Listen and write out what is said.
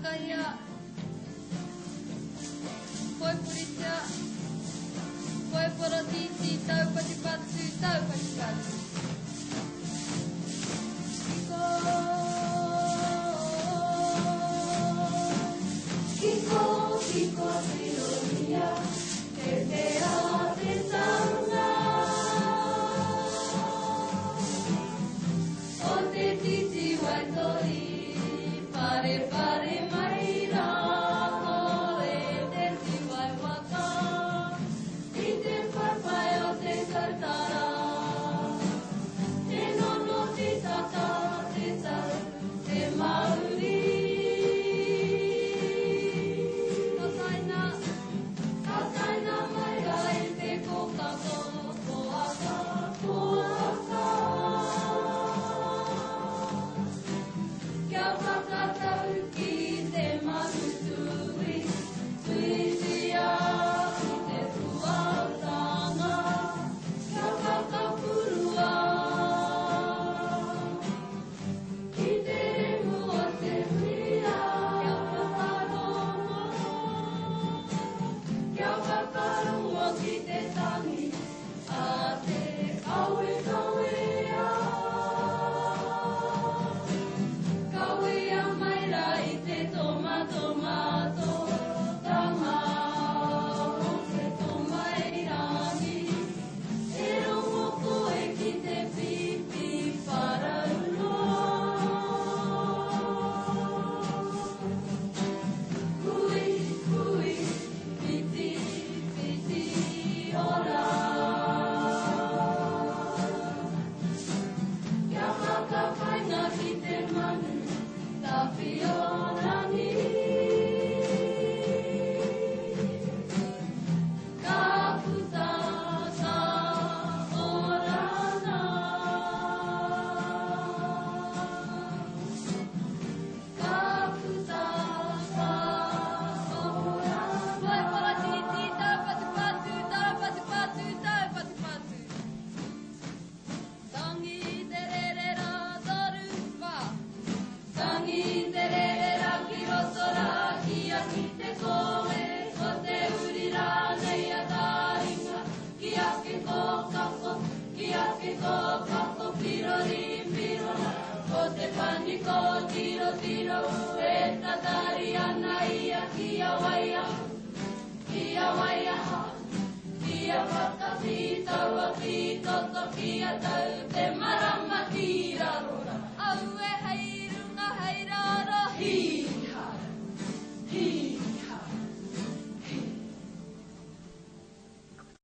kaya Koe puritia Koe porotiti tau patipatu tau patipatu Kiko Kiko Sironia Te te a te sauna O te titi waitori Pare pare mai rā Ko e te tiwai waka I te whaiwhai o te kautara Te nono te tata te tau Te mauri Kataina mai rai te kokako Koaka, koaka Kia whakatau ki te manutui Tuisia ki te puautanga Kia whakapurua Ki te remu o te whia Kia whakarongo Kia whakarongo ki te tangi A te kawe kawea Kawea mai rai te tomato Tanga o te tomairangi E rongo koe ki te pipi paraunoa Hui, hui, piti, piti, ora Kia whakawhaina ki te manu Tawhionangi Ka puta ka orana Ka puta ka orana Vai para titi, tau patu Tangi te rere ra toruwa Tangi te rere ra ki rotora Kia ki te koe Ko te uri rā nei a tāringa Kia ke kokako Kia ke kokako Pirori pirona Ko te pani ko tiro tiro E tatari ana ia Kia waia Kia waia Kia whakawhitau a whitoto Kia tau te mara